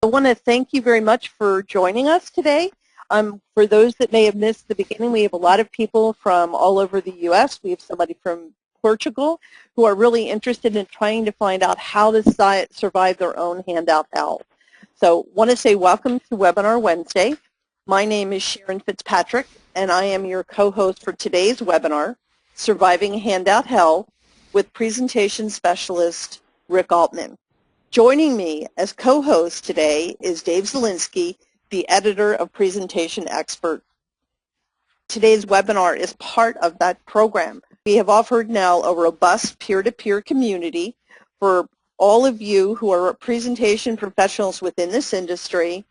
I want to thank you very much for joining us today. For those that may have missed the beginning, we have a lot of people from all over the U.S. We have somebody from Portugal who are really interested in trying to find out how to survive their own handout hell. So want to say welcome to Webinar Wednesday. My name is Sharon Fitzpatrick, and I am your co-host for today's webinar, Surviving Handout Hell, with presentation specialist Rick Altman. Joining me as co-host today is Dave Zielinski, the editor of PresentationXpert. Today's webinar is part of that program. We have offered now a robust peer-to-peer community for all of you who are presentation professionals within this industry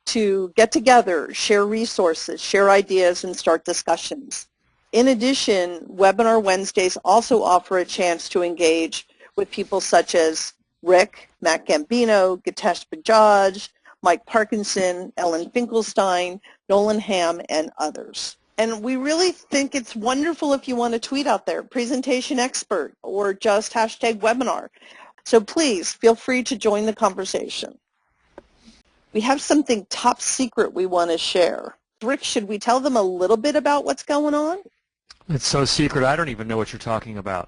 to get together, share resources, share ideas, and start discussions. In addition, Webinar Wednesdays also offer a chance to engage with people such as Rick, Matt Gambino, Gitesh Bajaj, Mike Parkinson, Ellen Finkelstein, Nolan Hamm, and others. And we really think it's wonderful if you want to tweet out there, Presentation Expert, or just #webinar. So please feel free to join the conversation. We have something top secret we want to share. Rick, should we tell them a little bit about what's going on? It's so secret, I don't even know what you're talking about.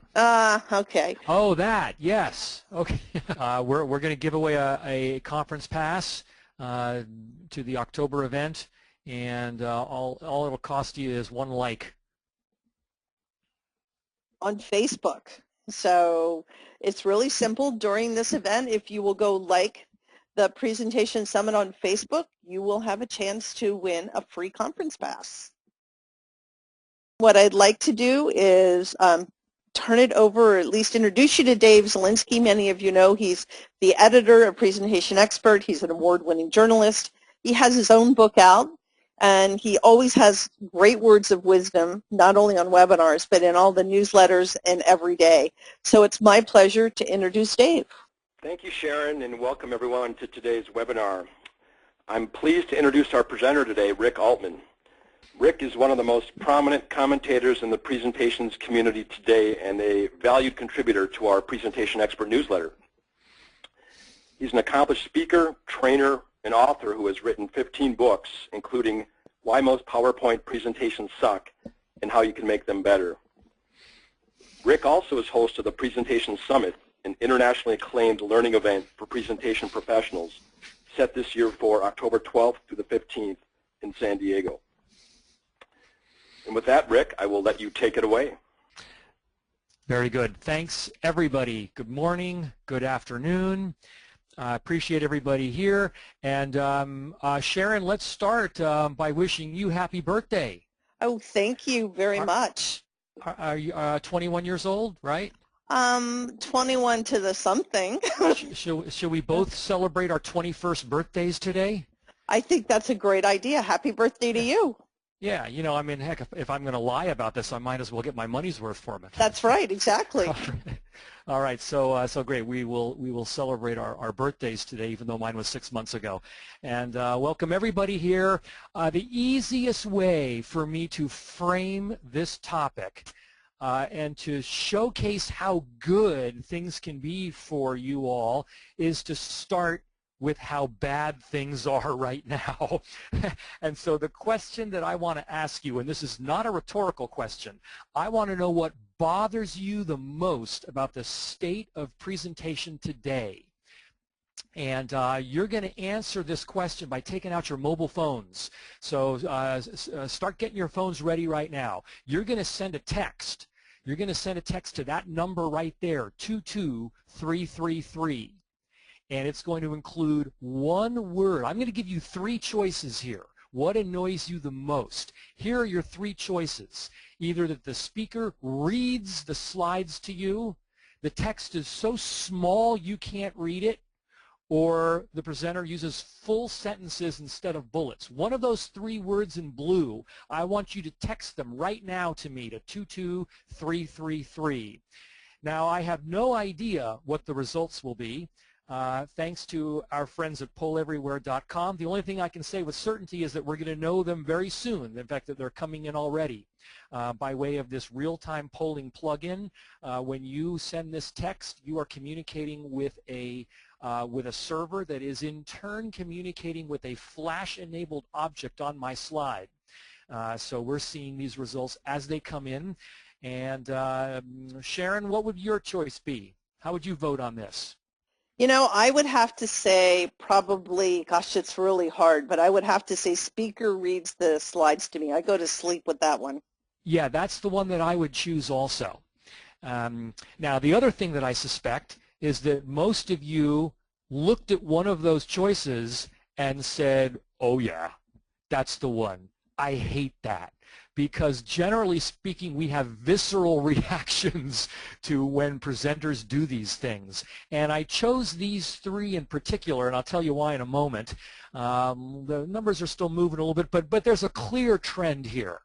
Okay. Oh, that, yes. Okay. We're going to give away a conference pass to the October event, and all it'll cost you is one like. On Facebook. So it's really simple. During this event, if you will go like the Presentation Summit on Facebook, you will have a chance to win a free conference pass. What I'd like to do is turn it over, or at least introduce you to Dave Zielinski. Many of you know he's the editor of PresentationXpert. He's an award-winning journalist. He has his own book out, and he always has great words of wisdom, not only on webinars, but in all the newsletters and every day. So it's my pleasure to introduce Dave. Thank you, Sharon, and welcome everyone to today's webinar. I'm pleased to introduce our presenter today, Rick Altman. Rick is one of the most prominent commentators in the presentations community today and a valued contributor to our Presentation Expert newsletter. He's an accomplished speaker, trainer, and author who has written 15 books, including Why Most PowerPoint Presentations Suck and How You Can Make Them Better. Rick also is host of the Presentation Summit, an internationally acclaimed learning event for presentation professionals, set this year for October 12th through the 15th in San Diego. And with that, Rick, I will let you take it away. Very good. Thanks, everybody. Good morning, good afternoon. I appreciate everybody here. And Sharon, let's start by wishing you happy birthday. Oh, thank you very much. Are you 21 years old, right? 21 to the something. Should we both celebrate our 21st birthdays today? I think that's a great idea. Happy birthday to you. Yeah, you know, I mean, heck, if I'm going to lie about this, I might as well get my money's worth from it. That's right, exactly. All right, so great. We will celebrate our birthdays today, even though mine was 6 months ago. And welcome everybody here. The easiest way for me to frame this topic and to showcase how good things can be for you all is to start with how bad things are right now. And so the question that I want to ask you, and this is not a rhetorical question, I want to know what bothers you the most about the state of presentation today. And you're going to answer this question by taking out your mobile phones. So start getting your phones ready right now. You're going to send a text. You're going to send a text to that number right there, 22333. And it's going to include one word. I'm going to give you three choices here. What annoys you the most? Here are your three choices. Either that the speaker reads the slides to you, the text is so small you can't read it, or the presenter uses full sentences instead of bullets. One of those three words in blue, I want you to text them right now to me, to 22333. Now, I have no idea what the results will be. Thanks to our friends at polleverywhere.com. The only thing I can say with certainty is that we're going to know them very soon. In fact, that they're coming in already by way of this real-time polling plugin. When you send this text, you are communicating with a with a server that is in turn communicating with a flash-enabled object on my slide. So we're seeing these results as they come in. And Sharon, what would your choice be? How would you vote on this? You know, I would have to say probably, gosh, it's really hard, but I would have to say speaker reads the slides to me. I go to sleep with that one. Yeah, that's the one that I would choose also. Now, the other thing that I suspect is that most of you looked at one of those choices and said, oh yeah, that's the one. I hate that. Because generally speaking, we have visceral reactions to when presenters do these things. And I chose these three in particular, and I'll tell you why in a moment. The numbers are still moving a little bit, but there's a clear trend here.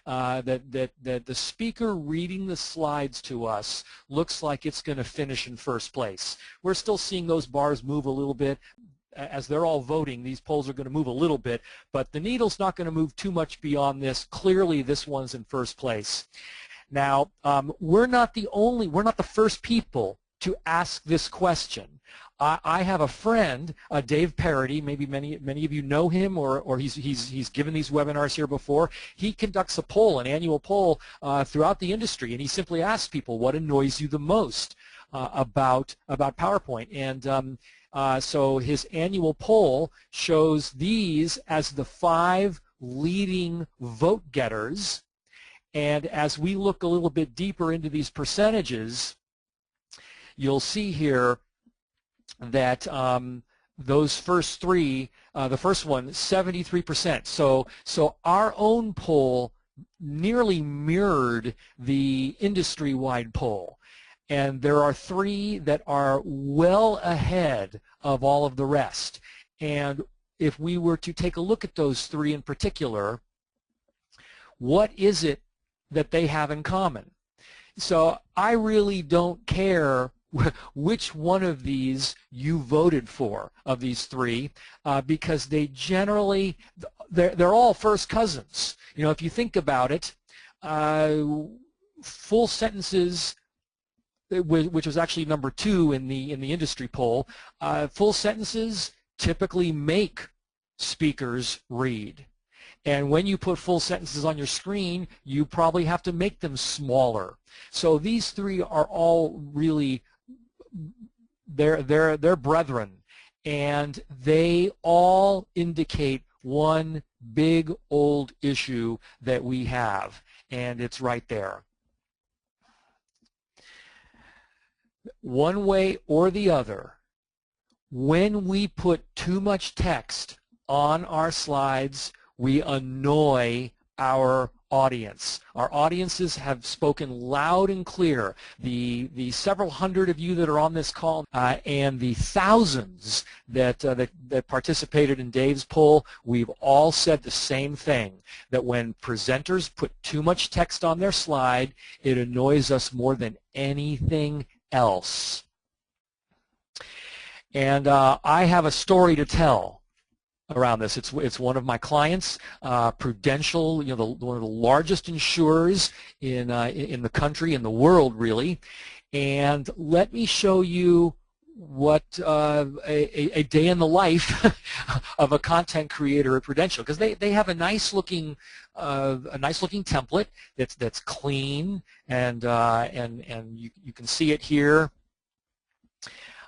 That the speaker reading the slides to us looks like it's going to finish in first place. We're still seeing those bars move a little bit. As they're all voting, these polls are going to move a little bit, but the needle's not going to move too much beyond this. Clearly, this one's in first place. Now, we're not the first people to ask this question. I have a friend, Dave Parody. Maybe many of you know him, or he's given these webinars here before. He conducts a poll, an annual poll throughout the industry, and he simply asks people, what annoys you the most about PowerPoint? And so his annual poll shows these as the 5 leading vote getters. And as we look a little bit deeper into these percentages, you'll see here that those first 3, the first one, 73%. So our own poll nearly mirrored the industry-wide poll. And there are 3 that are well ahead of all of the rest. And if we were to take a look at those 3 in particular, what is it that they have in common? So I really don't care which one of these you voted for of these 3, because they generally, they're all first cousins. You know, if you think about it, full sentences, which was actually number 2 in the industry poll, full sentences typically make speakers read. And when you put full sentences on your screen, you probably have to make them smaller. So these 3 are all really, they're brethren, and they all indicate one big old issue that we have, and it's right there. One way or the other, when we put too much text on our slides, we annoy our audience. Our audiences have spoken loud and clear. The several hundred of you that are on this call and the thousands that participated in Dave's poll, we've all said the same thing, that when presenters put too much text on their slide, it annoys us more than anything else. And I have a story to tell around this. It's one of my clients, Prudential, you know, one of the largest insurers in the country, in the world really. And let me show you what a day in the life of a content creator at Prudential, because they have a nice looking template that's clean, and you can see it here.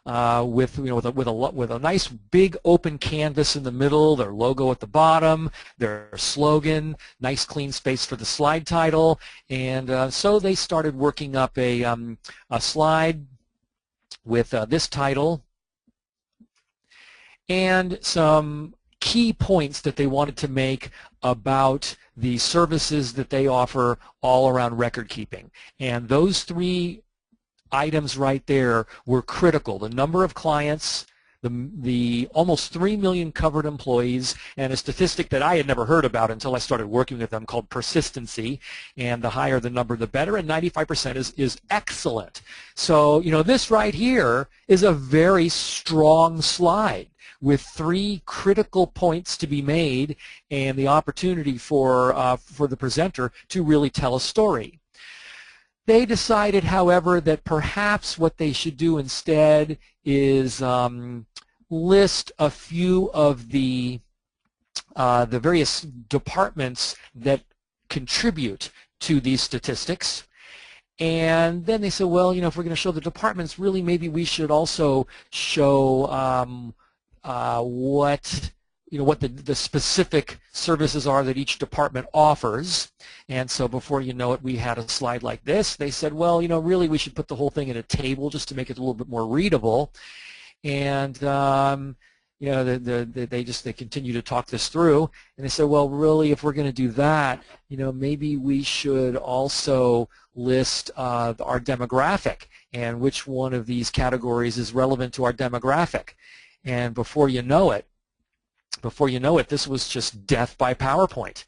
With a nice big open canvas in the middle, their logo at the bottom, their slogan, nice clean space for the slide title, and so they started working up a slide with this title and some key points that they wanted to make about the services that they offer all around record keeping. And those 3 items right there were critical. The number of clients, the almost 3 million covered employees, and a statistic that I had never heard about until I started working with them called persistency, and the higher the number the better, and 95% is excellent. So, you know, this right here is a very strong slide with 3 critical points to be made and the opportunity for the presenter to really tell a story. They decided, however, that perhaps what they should do instead is list a few of the various departments that contribute to these statistics. And then they said, well, if we're going to show the departments, really maybe we should also show what the specific services are that each department offers. And so before you know it, we had a slide like this. They said, well, really we should put the whole thing in a table just to make it a little bit more readable. And they continue to talk this through, and they said, well, really, if we're going to do that, maybe we should also list our demographic and which one of these categories is relevant to our demographic. And before you know it, this was just death by PowerPoint.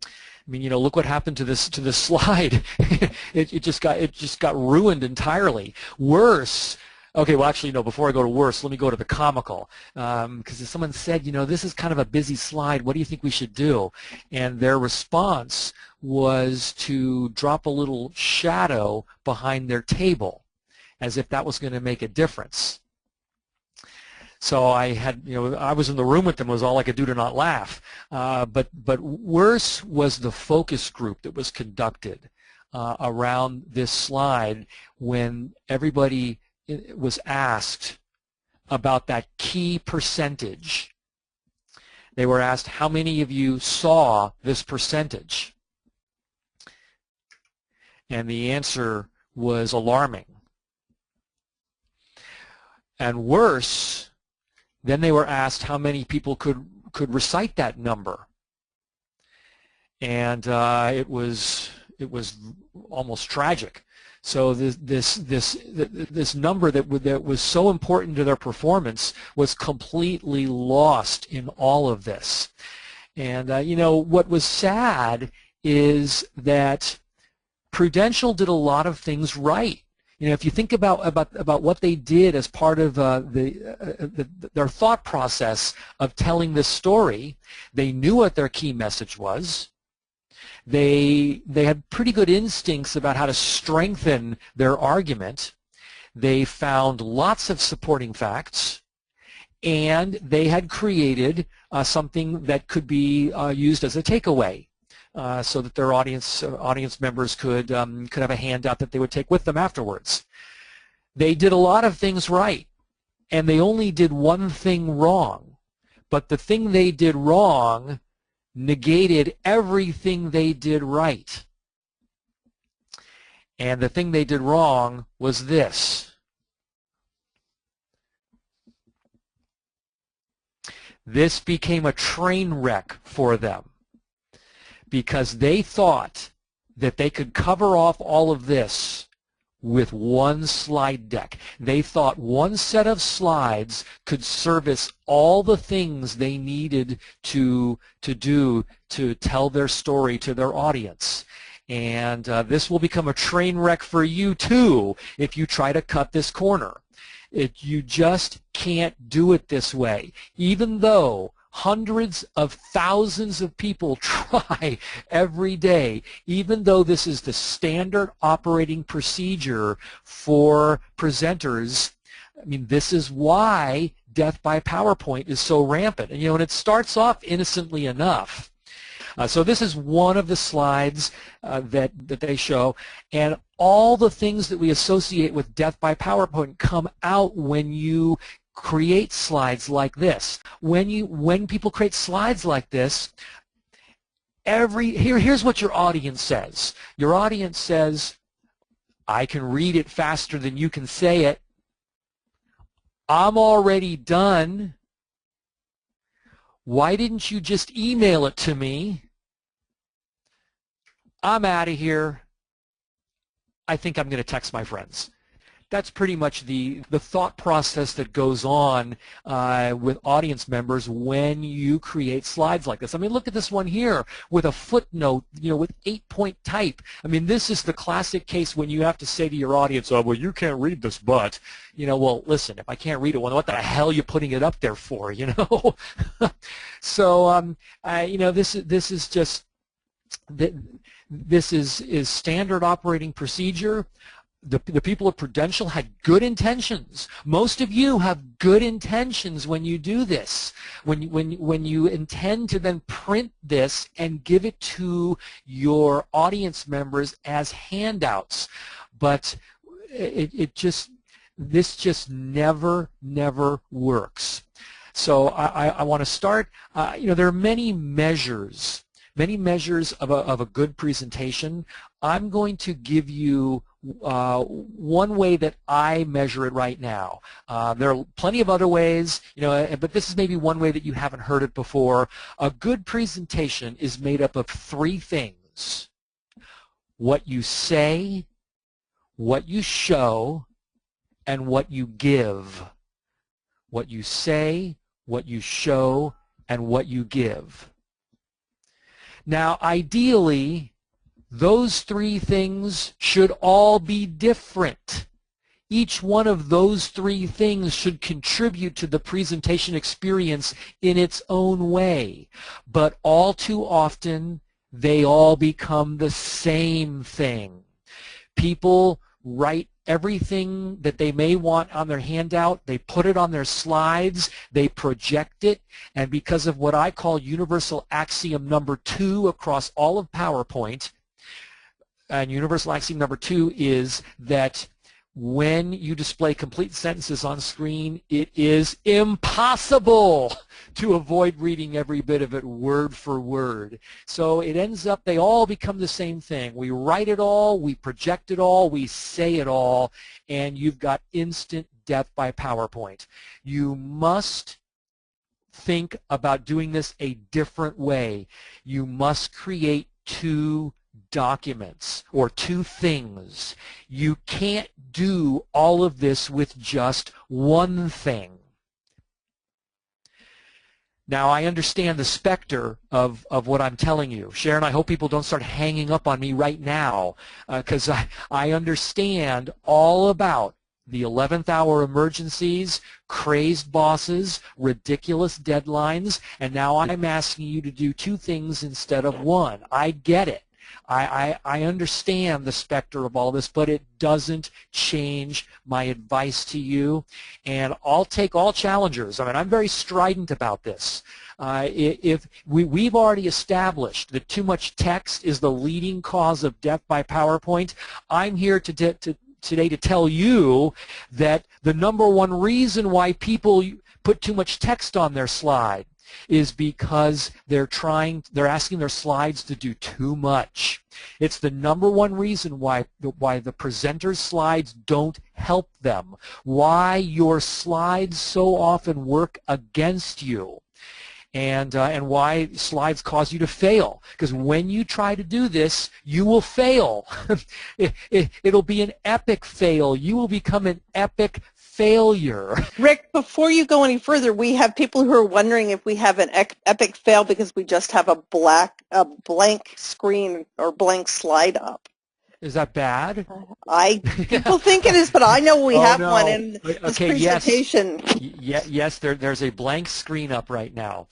I mean, look what happened to this slide. it just got ruined entirely. Worse. Okay, well, actually, no, before I go to worse, let me go to the comical. Because someone said, this is kind of a busy slide. What do you think we should do? And their response was to drop a little shadow behind their table, as if that was going to make a difference. So I had, I was in the room with them. It was all I could do to not laugh. But worse was the focus group that was conducted around this slide when everybody was asked about that key percentage. They were asked, how many of you saw this percentage? And the answer was alarming. And worse, then they were asked how many people could recite that number. And it was almost tragic. So this number that was so important to their performance was completely lost in all of this. And what was sad is that Prudential did a lot of things right. If you think about what they did as part of their thought process of telling this story, they knew what their key message was. They had pretty good instincts about how to strengthen their argument. They found lots of supporting facts, and they had created something that could be used as a takeaway, so that their audience members could have a handout that they would take with them afterwards. They did a lot of things right, and they only did one thing wrong. But the thing they did wrong negated everything they did right. And the thing they did wrong was this. This became a train wreck for them because they thought that they could cover off all of this with one slide deck. They thought one set of slides could service all the things they needed to do to tell their story to their audience. And this will become a train wreck for you too if you try to cut this corner. You just can't do it this way. Even though hundreds of thousands of people try every day, even though this is the standard operating procedure for presenters. I mean, this is why death by PowerPoint is so rampant. And and it starts off innocently enough. So this is one of the slides that they show, and all the things that we associate with death by PowerPoint come out when you create slides like this. When people create slides like this, here's what your audience says. Your audience says, I can read it faster than you can say it. I'm already done. Why didn't you just email it to me? I'm out of here. I think I'm going to text my friends. That's pretty much the thought process that goes on with audience members when you create slides like this. I mean, look at this one here with a footnote, with 8-point type. I mean, this is the classic case when you have to say to your audience, oh, well, you can't read this, but, well, listen, if I can't read it, well, what the hell are you putting it up there for, So, this is just this is standard operating procedure. The people at Prudential had good intentions. Most of you have good intentions when you do this. When you intend to then print this and give it to your audience members as handouts. But this just never works. So I want to start, there are many measures of a good presentation. I'm going to give you one way that I measure it right now. There are plenty of other ways, but this is maybe one way that you haven't heard it before. A good presentation is made up of three things: what you say, what you show, and what you give. What you say, what you show, and what you give. Now, ideally, those three things should all be different. Each one of those three things should contribute to the presentation experience in its own way. But all too often, they all become the same thing. People write everything that they may want on their handout, they put it on their slides, they project it, and because of what I call universal axiom number 2 across all of PowerPoint, and universal axiom number 2 is that when you display complete sentences on screen, it is impossible to avoid reading every bit of it word for word. So it ends up, they all become the same thing. We write it all, we project it all, we say it all, and you've got instant death by PowerPoint. You must think about doing this a different way. You must create two documents or two things. You can't do all of this with just one thing. Now, I understand the specter of what I'm telling you. Sharon, I hope people don't start hanging up on me right now, because I understand all about the 11th hour emergencies, crazed bosses, ridiculous deadlines, and now I'm asking you to do two things instead of one. I get it. I understand the specter of all this, but it doesn't change my advice to you, and I'll take all challengers. I mean, I'm very strident about this. If we've already established that too much text is the leading cause of death by PowerPoint, I'm here today to tell you that the number one reason why people put too much text on their slide is because they're asking their slides to do too much. It's the number one reason why the presenter's slides don't help them, why your slides so often work against you, and why slides cause you to fail. Because when you try to do this, you will fail. It'll be an epic fail. You will become an epic failure. Rick, before you go any further, we have people who are wondering if we have an epic fail because we just have a blank screen or blank slide up. Is that bad? People think it is, but I know we have no. one in this presentation. Yes, there's a blank screen up right now.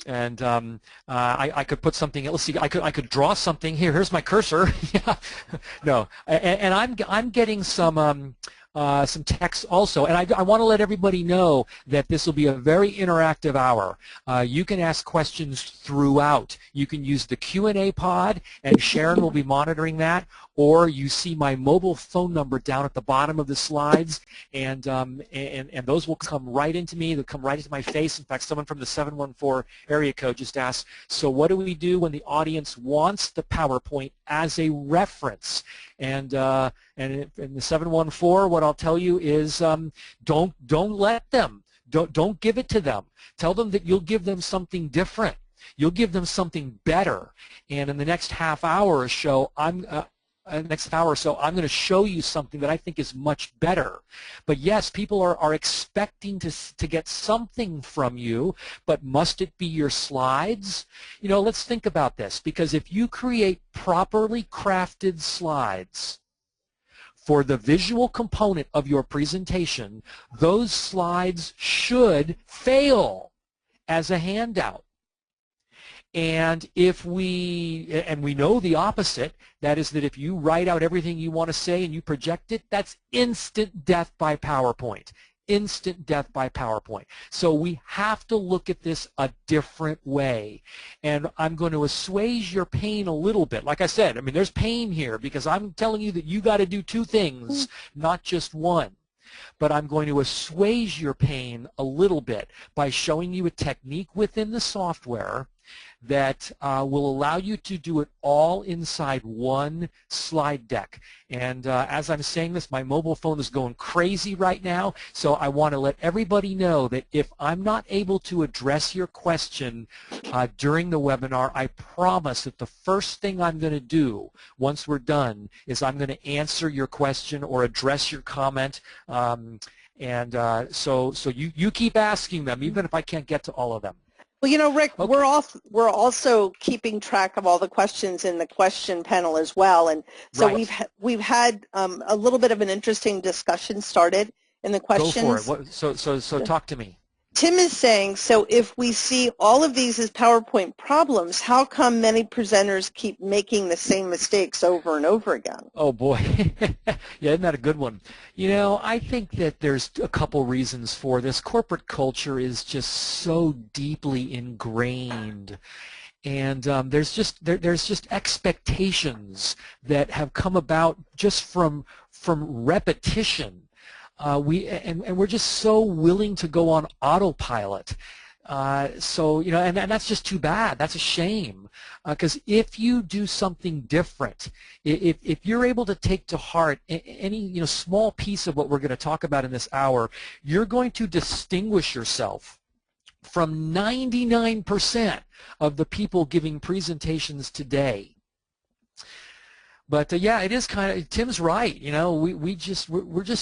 And I could put something. Let's see. I could draw something here. Here's my cursor. Yeah. No, and I'm getting some text also, and I want to let everybody know that this will be a very interactive hour. You can ask questions throughout. You can use the Q&A pod, and Sharon will be monitoring that, or you see my mobile phone number down at the bottom of the slides, and those will come right into me. They'll come right into my face. In fact, someone from the 714 area code just asked, so what do we do when the audience wants the PowerPoint as a reference? And in the 714, what I'll tell you is don't let them. Don't give it to them. Tell them that you'll give them something different. You'll give them something better. And in the next half hour or so, I'm going to show you something that I think is much better. But yes, people are expecting to get something from you, but must it be your slides? Let's think about this, because if you create properly crafted slides for the visual component of your presentation, those slides should fail as a handout. And we know the opposite, that is that if you write out everything you want to say and you project it, that's instant death by PowerPoint. Instant death by PowerPoint. So we have to look at this a different way. And I'm going to assuage your pain a little bit. Like I said, I mean, there's pain here because I'm telling you that you got to do two things, not just one. But I'm going to assuage your pain a little bit by showing you a technique within the software that will allow you to do it all inside one slide deck. And as I'm saying this, my mobile phone is going crazy right now, so I want to let everybody know that if I'm not able to address your question during the webinar, I promise that the first thing I'm going to do once we're done is I'm going to answer your question or address your comment. So you keep asking them, even if I can't get to all of them. Well, you know, Rick, Okay. we're also keeping track of all the questions in the question panel as well, and so Right. we've had a little bit of an interesting discussion started in the questions. Go for it. So talk to me. Tim is saying, so if we see all of these as PowerPoint problems, how come many presenters keep making the same mistakes over and over again? Oh boy, yeah, isn't that a good one? You know, I think that there's a couple reasons for this. Corporate culture is just so deeply ingrained, and there's just expectations that have come about just from repetition. We're just so willing to go on autopilot. So, you know, and that's just too bad. That's a shame. Because if you do something different, if you're able to take to heart any, you know, small piece of what we're going to talk about in this hour, you're going to distinguish yourself from 99% of the people giving presentations today. But yeah, it is kind of, Tim's right, you know, we're just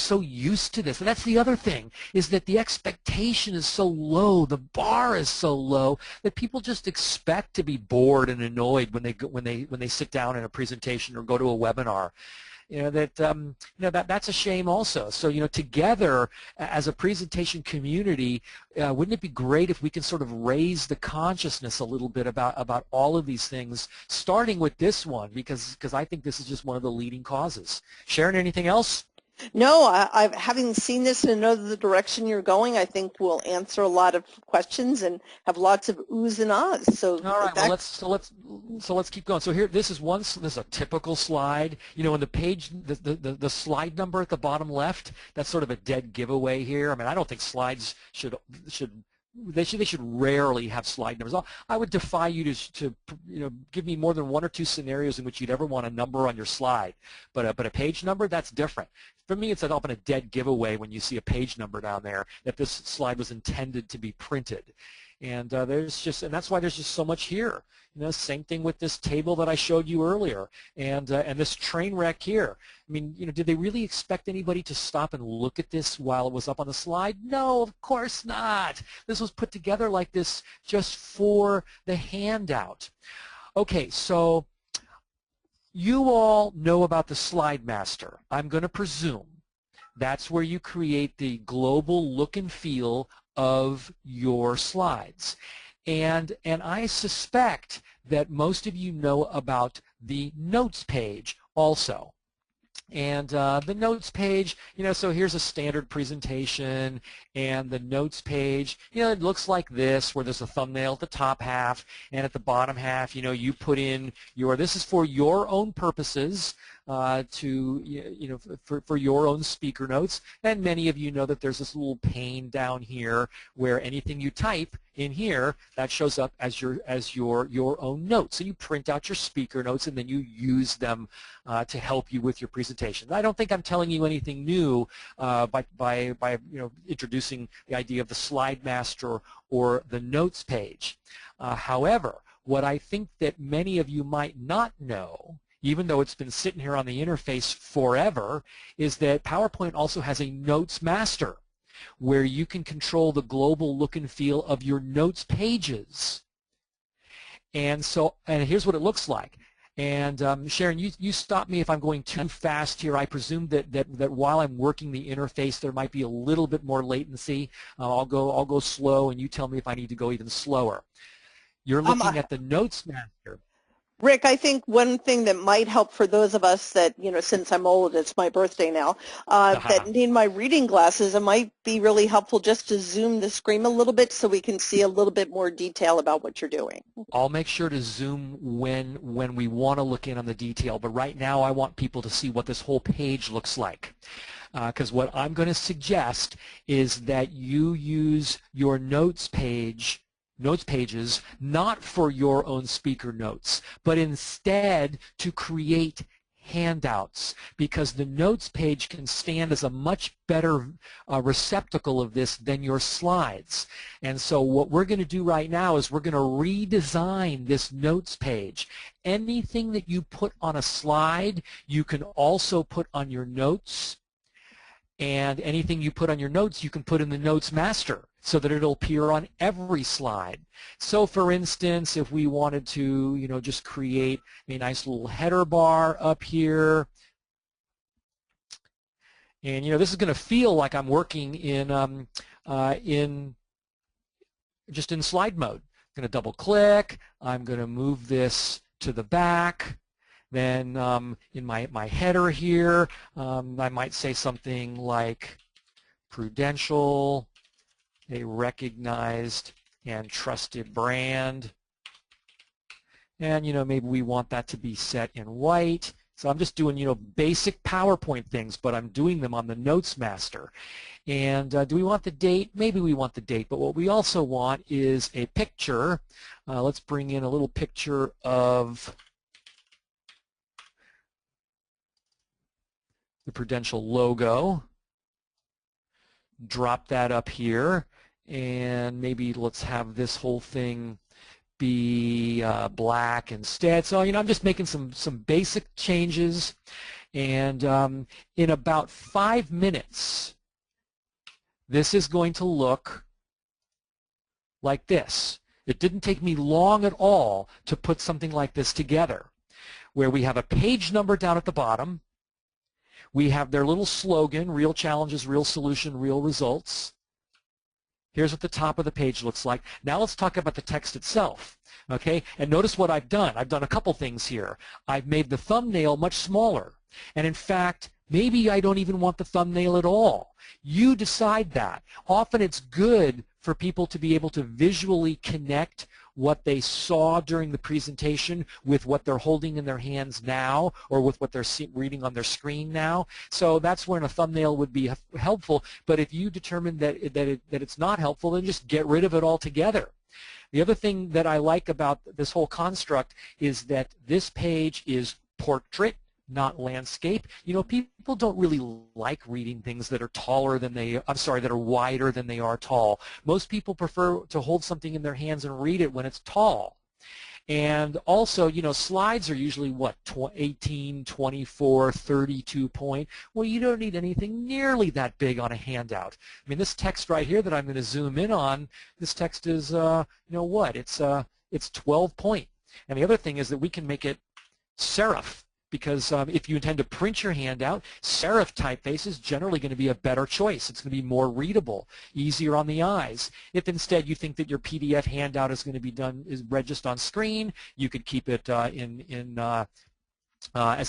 so used to this. And that's the other thing, is that the expectation is so low, the bar is so low that people just expect to be bored and annoyed when they sit down in a presentation or go to a webinar. You know, that's a shame also. So, you know, together as a presentation community, wouldn't it be great if we can sort of raise the consciousness a little bit about all of these things, starting with this one, because I think this is just one of the leading causes. Sharon, anything else? No, having seen this and know the direction you're going, I think we'll answer a lot of questions and have lots of oohs and ahs. So all right, well, let's keep going. So here, this is a typical slide. You know, in the page, the slide number at the bottom left, that's sort of a dead giveaway here. I mean, I don't think slides should rarely have slide numbers. I would defy you to you know, give me more than one or two scenarios in which you'd ever want a number on your slide. But a page number, that's different. For me, it's often a dead giveaway when you see a page number down there that this slide was intended to be printed. And that's why there's just so much here. You know, same thing with this table that I showed you earlier, and this train wreck here. I mean, you know, did they really expect anybody to stop and look at this while it was up on the slide? No, of course not. This was put together like this just for the handout. Okay, so you all know about the Slide Master. I'm going to presume that's where you create the global look and feel of your slides. And I suspect that most of you know about the notes page also. And the notes page, you know, so here's a standard presentation, and the notes page, you know, it looks like this, where there's a thumbnail at the top half, and at the bottom half, you know, you put in this is for your own purposes, for your own speaker notes. And many of you know that there's this little pane down here where anything you type in here, that shows up as your own notes. So you print out your speaker notes and then you use them to help you with your presentation. I don't think I'm telling you anything new by introducing the idea of the Slide Master or the notes page. However, what I think that many of you might not know, even though it's been sitting here on the interface forever, is that PowerPoint also has a Notes Master where you can control the global look and feel of your notes pages. And here's what it looks like. And Sharon, you stop me if I'm going too fast here. I presume that while I'm working the interface, there might be a little bit more latency. I'll go slow, and you tell me if I need to go even slower. You're looking at the Notes Master. Rick, I think one thing that might help for those of us that, since I'm old, it's my birthday now, that need my reading glasses, it might be really helpful just to zoom the screen a little bit so we can see a little bit more detail about what you're doing. I'll make sure to zoom when we want to look in on the detail, but right now I want people to see what this whole page looks like. Because what I'm going to suggest is that you use your notes pages not for your own speaker notes, but instead to create handouts, because the notes page can stand as a much better receptacle of this than your slides. And so what we're going to do right now is we're going to redesign this notes page. Anything that you put on a slide, you can also put on your notes. And anything you put on your notes, you can put in the Notes Master so that it'll appear on every slide. So for instance, if we wanted to, just create a nice little header bar up here, and this is going to feel like I'm working in just in slide mode. I'm going to double click. I'm going to move this to the back. Then in my header here, I might say something like Prudential, a recognized and trusted brand. And maybe we want that to be set in white. So I'm just doing basic PowerPoint things, but I'm doing them on the Notes Master. And do we want the date? Maybe we want the date, but what we also want is a picture. Let's bring in a little picture of the Prudential logo, drop that up here, and maybe let's have this whole thing be black instead. So, I'm just making some basic changes, and in about 5 minutes, this is going to look like this. It didn't take me long at all to put something like this together, where we have a page number down at the bottom. We have their little slogan, real challenges, real solution, real results. Here's what the top of the page looks like. Now let's talk about the text itself, okay? And notice what I've done. I've done a couple things here. I've made the thumbnail much smaller. And in fact, maybe I don't even want the thumbnail at all. You decide that. Often it's good for people to be able to visually connect what they saw during the presentation with what they're holding in their hands now, or with what they're reading on their screen now. So that's when a thumbnail would be helpful. But if you determine that it's not helpful, then just get rid of it altogether. The other thing that I like about this whole construct is that this page is portrait, not landscape. People don't really like reading things that are taller than that are wider than they are tall. Most people prefer to hold something in their hands and read it when it's tall. And also, slides are usually what, 18, 24, 32 point. Well, you don't need anything nearly that big on a handout. I mean, this text right here that I'm going to zoom in on, this text is, it's 12 point. And the other thing is that we can make it serif, because if you intend to print your handout, serif typeface is generally going to be a better choice. It's going to be more readable, easier on the eyes. If instead you think that your PDF handout is going to be read just on screen, you could keep it as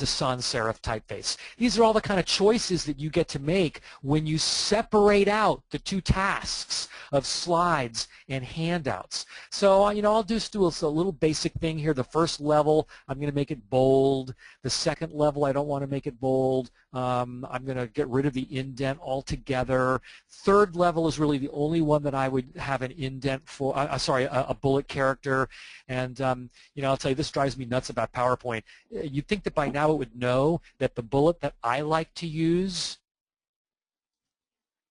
a sans serif typeface. These are all the kind of choices that you get to make when you separate out the two tasks of slides and handouts. So, I'll just do a little basic thing here. The first level, I'm going to make it bold. The second level, I don't want to make it bold. I'm going to get rid of the indent altogether. Third level is really the only one that I would have an indent for, a bullet character. And, I'll tell you, this drives me nuts about PowerPoint. You'd think that by now it would know that the bullet that I like to use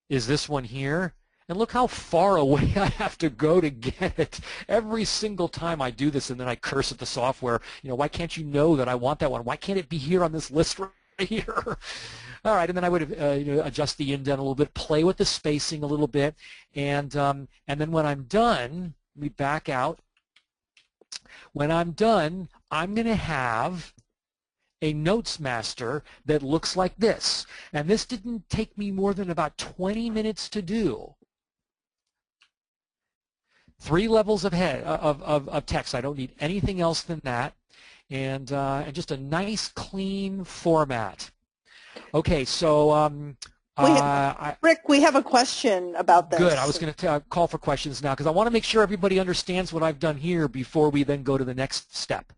is this one here. And look how far away I have to go to get it. Every single time I do this, and then I curse at the software, why can't you know that I want that one? Why can't it be here on this list right here? All right, and then I would adjust the indent a little bit, play with the spacing a little bit, and then when I'm done, let me back out. When I'm done, I'm going to have a Notes Master that looks like this. And this didn't take me more than about 20 minutes to do. 3 levels of text. I don't need anything else than that, and just a nice clean format. Okay, so Rick, we have a question about this. good. I was going to call for questions now because I want to make sure everybody understands what I've done here before we then go to the next step.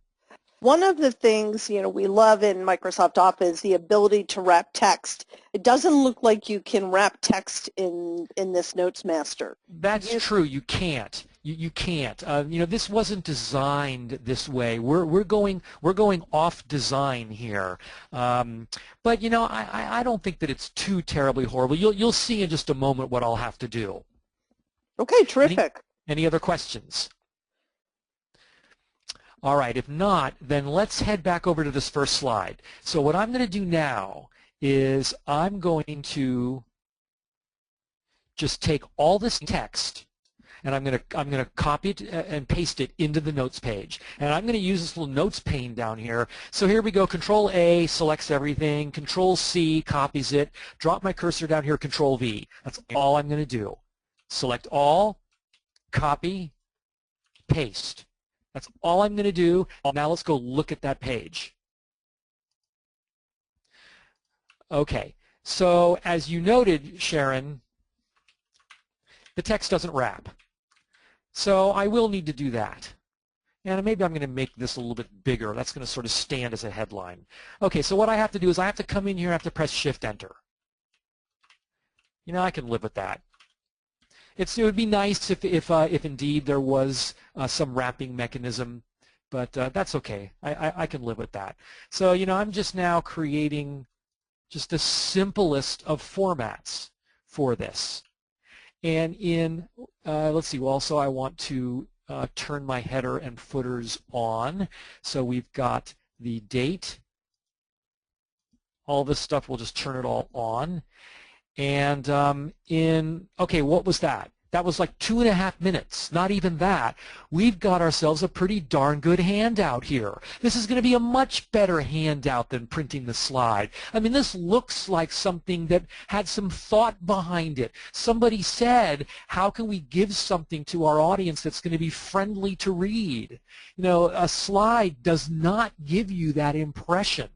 One of the things, we love in Microsoft Office, the ability to wrap text. It doesn't look like you can wrap text in this Notes Master. That's true. You can't. You can't. This wasn't designed this way. We're going off design here. But I don't think that it's too terribly horrible. You'll see in just a moment what I'll have to do. Okay, terrific. Any other questions? All right, if not, then let's head back over to this first slide. So what I'm going to do now is I'm going to just take all this text and I'm going to copy it and paste it into the notes page. And I'm going to use this little notes pane down here. So here we go. Control A selects everything. Control C copies it. Drop my cursor down here. Control V. That's all I'm going to do. Select all, copy, paste. That's all I'm going to do. Now let's go look at that page. Okay, so as you noted, Sharon, the text doesn't wrap. So I will need to do that. And maybe I'm going to make this a little bit bigger. That's going to sort of stand as a headline. Okay, so what I have to do is I have to come in here, I have to press Shift-Enter. I can live with that. It would be nice if indeed there was some wrapping mechanism, but that's okay. I can live with that. So I'm just now creating just the simplest of formats for this. And in let's see. Also, I want to turn my header and footers on. So we've got the date. All this stuff, we'll just turn it all on. And okay, what was that? That was like 2.5 minutes, not even that. We've got ourselves a pretty darn good handout here. This is going to be a much better handout than printing the slide. I mean, this looks like something that had some thought behind it. Somebody said, how can we give something to our audience that's going to be friendly to read? A slide does not give you that impression.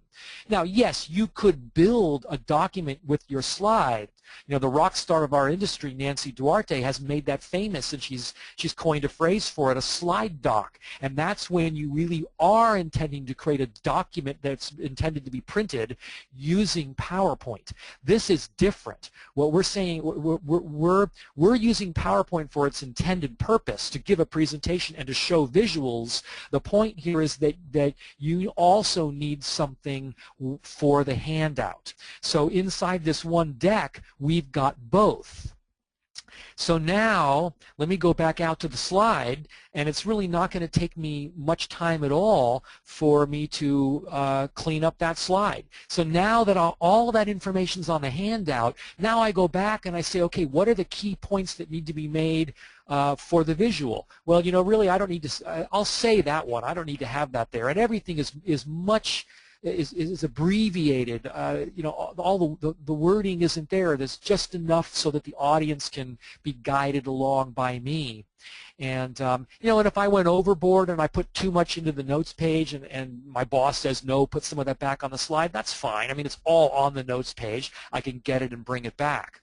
Now, yes, you could build a document with your slide. The rock star of our industry, Nancy Duarte, has made that famous, and she's coined a phrase for it, a slide doc. And that's when you really are intending to create a document that's intended to be printed using PowerPoint. This is different. What we're saying, we're using PowerPoint for its intended purpose, to give a presentation and to show visuals. The point here is that you also need something for the handout. So inside this one deck, we've got both. So now, let me go back out to the slide, and it's really not going to take me much time at all for me to clean up that slide. So now that all that information is on the handout, now I go back and I say, okay, what are the key points that need to be made for the visual? Well, really, I don't need to, I'll say that one. I don't need to have that there. And everything is much is abbreviated. All the wording isn't there. There's just enough so that the audience can be guided along by me. And and if I went overboard and I put too much into the notes page and my boss says no, put some of that back on the slide, that's fine. I mean, it's all on the notes page. I can get it and bring it back.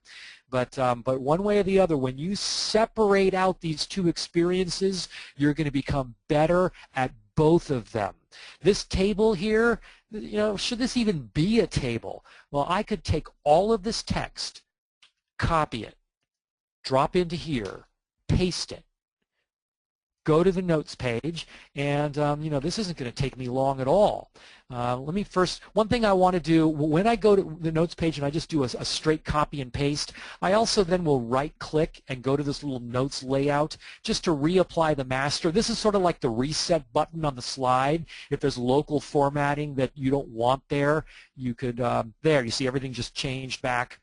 But one way or the other, when you separate out these two experiences, you're going to become better at both of them. This table here, should this even be a table? Well, I could take all of this text, copy it, drop into here, paste it, go to the notes page, and this isn't going to take me long at all. Let me first, one thing I want to do, when I go to the notes page and I just do a straight copy and paste, I also then will right-click and go to this little notes layout just to reapply the master. This is sort of like the reset button on the slide. If there's local formatting that you don't want there, you could, there, you see everything just changed back.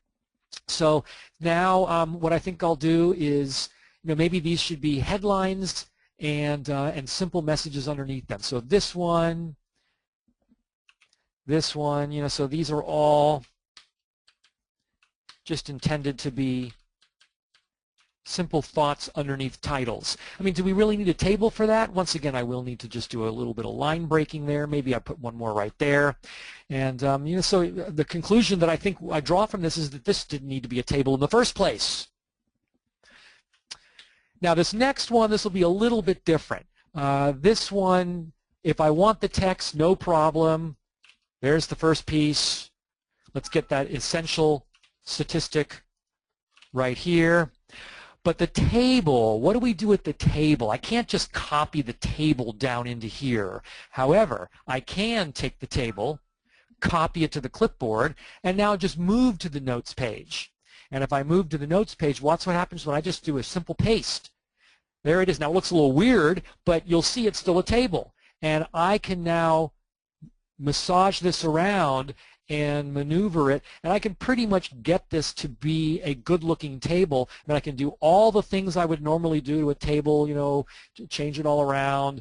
So now what I think I'll do is, maybe these should be headlines and simple messages underneath them. So this one, so these are all just intended to be simple thoughts underneath titles. I mean, do we really need a table for that? Once again, I will need to just do a little bit of line breaking there. Maybe I put one more right there. And you know, so the conclusion that I think I draw from this is that this didn't need to be a table in the first place. Now this next one, this will be a little bit different. This one, if I want the text, no problem. There's the first piece. Let's get that essential statistic right here. But the table, what do we do with the table? I can't just copy the table down into here. However, I can take the table, copy it to the clipboard, and now just move to the notes page. And if I move to the notes page, watch what happens when I just do a simple paste. There it is. Now it looks a little weird, but you'll see it's still a table. And I can now massage this around and maneuver it, and I can pretty much get this to be a good-looking table, and I can do all the things I would normally do to a table, you know, change it all around,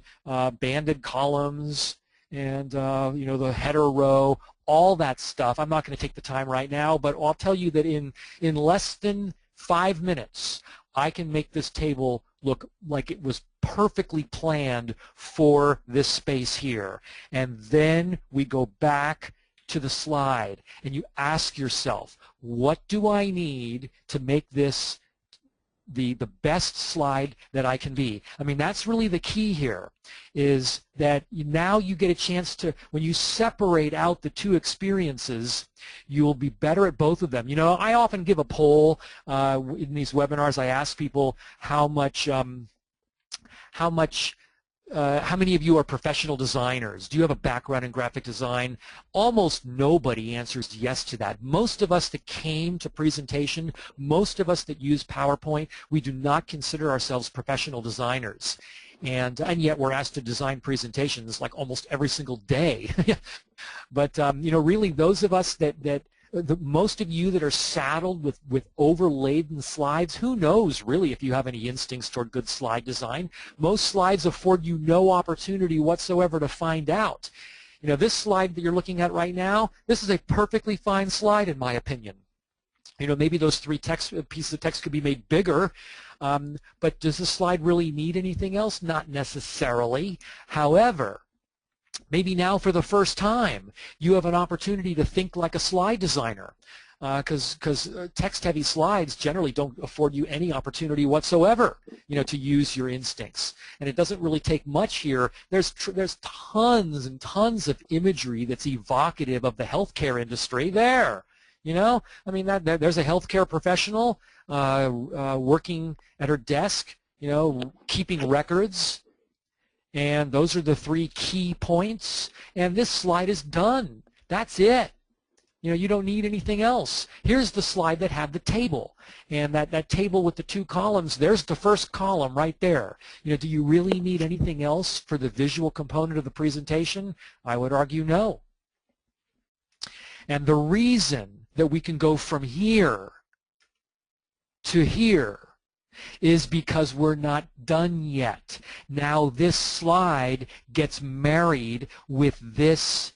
banded columns, and you know, the header row, all that stuff. I'm not going to take the time right now, but I'll tell you that in less than 5 minutes, I can make this table look like it was perfectly planned for this space here. And then we go back to the slide and you ask yourself, what do I need to make this the best slide that I can be? I mean, that's really the key here, is that now you get a chance to, when you separate out the two experiences, you'll be better at both of them. You know, I often give a poll in these webinars. I ask people how many of you are professional designers? Do you have a background in graphic design? Almost nobody answers yes to that. Most of us that came to presentation, most of us that use PowerPoint, we do not consider ourselves professional designers. And yet we're asked to design presentations like almost every single day. But you know, really those of us most of you that are saddled with overladen slides, who knows really if you have any instincts toward good slide design. Most slides afford you no opportunity whatsoever to find out. You know, this slide that you're looking at right now, this is a perfectly fine slide in my opinion. You know, maybe those three pieces of text could be made bigger, but does the slide really need anything else? Not necessarily. However, maybe now for the first time you have an opportunity to think like a slide designer, because text-heavy slides generally don't afford you any opportunity whatsoever, you know, to use your instincts. And it doesn't really take much here. There's tons and tons of imagery that's evocative of the healthcare industry there. You know, I mean, there's a healthcare professional working at her desk, you know, keeping records. And those are the three key points, and this slide is done. That's it. You know, you don't need anything else. Here's the slide that had the table, and that table with the two columns, there's the first column right there. You know, do you really need anything else for the visual component of the presentation? I would argue no. And the reason that we can go from here to here is because we're not done yet. Now this slide gets married with this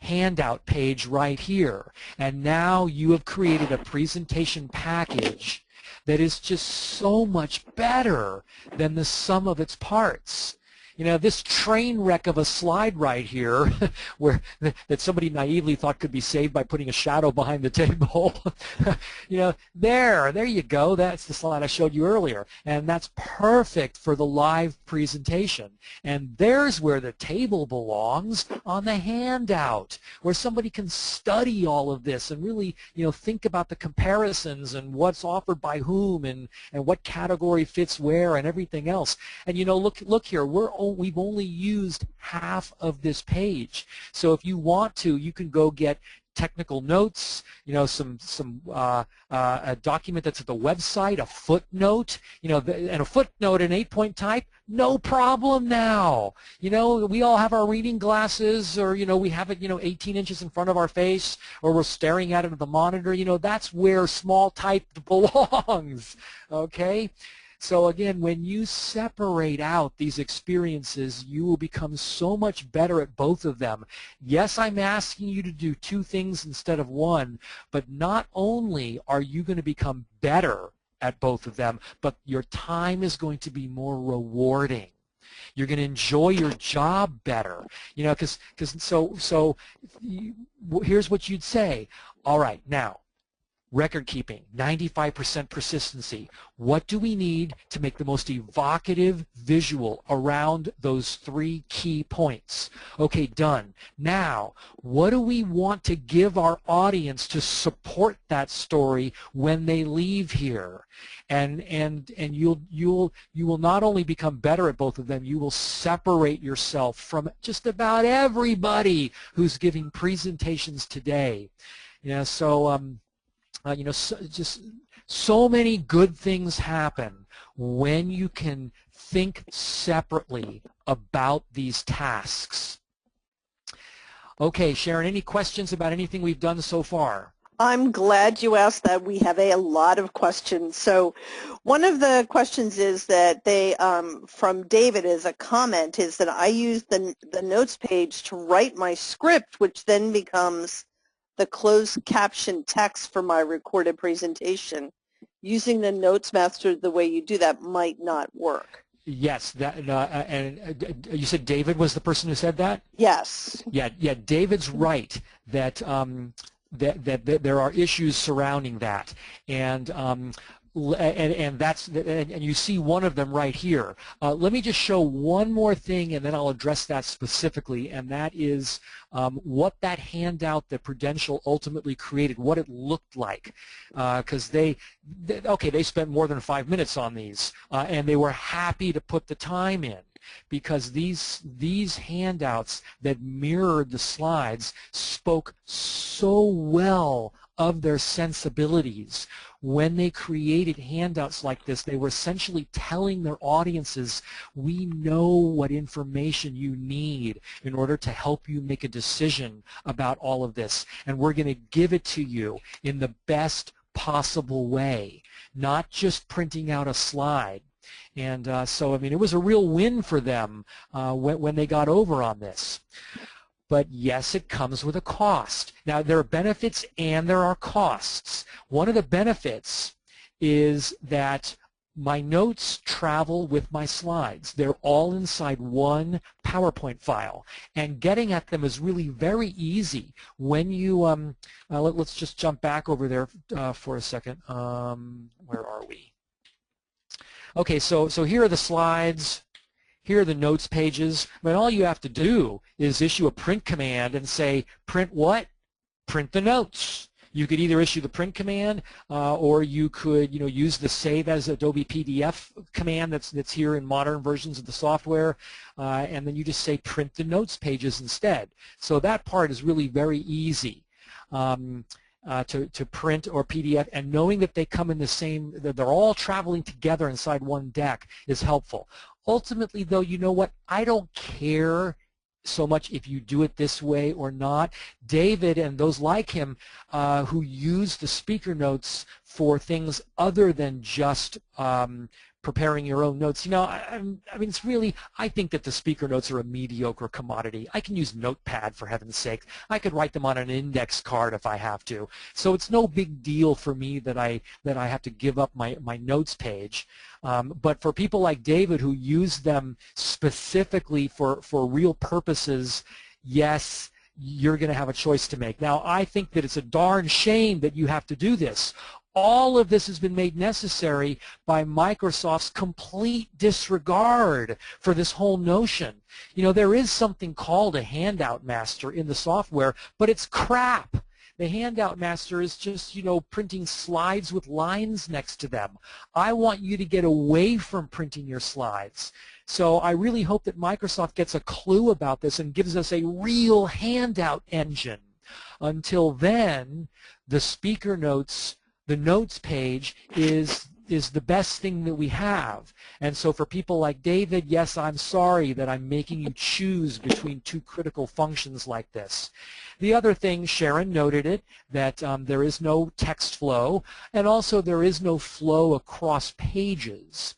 handout page right here. And now you have created a presentation package that is just so much better than the sum of its parts. You know, this train wreck of a slide right here, that somebody naively thought could be saved by putting a shadow behind the table, you know, there you go. That's the slide I showed you earlier, and that's perfect for the live presentation. And there's where the table belongs, on the handout, where somebody can study all of this and really, you know, think about the comparisons and what's offered by whom and what category fits where and everything else. And you know, look here, we've only used half of this page. So if you want to, you can go get technical notes, you know, a document that's at the website, a footnote, you know, and a footnote in 8-point type, no problem now. You know, we all have our reading glasses, or, you know, we have it, you know, 18 inches in front of our face, or we're staring at it at the monitor. You know, that's where small type belongs, okay? So again, when you separate out these experiences, you will become so much better at both of them. Yes, I'm asking you to do two things instead of one, but not only are you going to become better at both of them, but your time is going to be more rewarding. You're going to enjoy your job better, because here's what you'd say. All right, now, record keeping, 95% persistency. What do we need to make the most evocative visual around those 3 key points? Okay, done. Now, what do we want to give our audience to support that story when they leave here? And you will not only become better at both of them, you will separate yourself from just about everybody who's giving presentations today. Just so many good things happen when you can think separately about these tasks. Okay, Sharon, any questions about anything we've done so far? I'm glad you asked that. We have a lot of questions. So one of the questions is that from David as a comment is that I use the notes page to write my script, which then becomes the closed caption text for my recorded presentation. Using the Notes Master the way you do that might not work. Yes, and you said David was the person who said that? Yes. Yeah, David's right that that there are issues surrounding that, and you see one of them right here. Let me just show one more thing, and then I'll address that specifically, and that is what that handout that Prudential ultimately created, what it looked like, because they spent more than 5 minutes on these, and they were happy to put the time in, because these handouts that mirrored the slides spoke so well of their sensibilities. When they created handouts like this, they were essentially telling their audiences, we know what information you need in order to help you make a decision about all of this, and we're going to give it to you in the best possible way, not just printing out a slide. And so, I mean, it was a real win for them when they got over on this. But yes, it comes with a cost. Now, there are benefits and there are costs. One of the benefits is that my notes travel with my slides. They're all inside one PowerPoint file, and getting at them is really very easy when you let's just jump back over there for a second. Where are we? Okay, so here are the slides. Here are the notes pages. I mean, all you have to do is issue a print command and say, print what? Print the notes. You could either issue the print command, or you could, use the Save as Adobe PDF command that's here in modern versions of the software, and then you just say print the notes pages instead. So that part is really very easy. To print or PDF, and knowing that they come in the same, that they're all traveling together inside one deck is helpful. Ultimately, though, you know what? I don't care so much if you do it this way or not. David and those like him who use the speaker notes for things other than just preparing your own notes. I mean, it's really, I think that the speaker notes are a mediocre commodity. I can use Notepad, for heaven's sake. I could write them on an index card if I have to. So it's no big deal for me that I have to give up my notes page. But for people like David who use them specifically for real purposes, yes, you're going to have a choice to make. Now, I think that it's a darn shame that you have to do this. All of this has been made necessary by Microsoft's complete disregard for this whole notion. There is something called a Handout Master in the software, but it's crap. The Handout Master is just, printing slides with lines next to them. I want you to get away from printing your slides. So I really hope that Microsoft gets a clue about this and gives us a real handout engine. Until then, the speaker notes, the notes page is the best thing that we have. And so for people like David, yes, I'm sorry that I'm making you choose between two critical functions like this. The other thing, Sharon noted it, that there is no text flow, and also there is no flow across pages.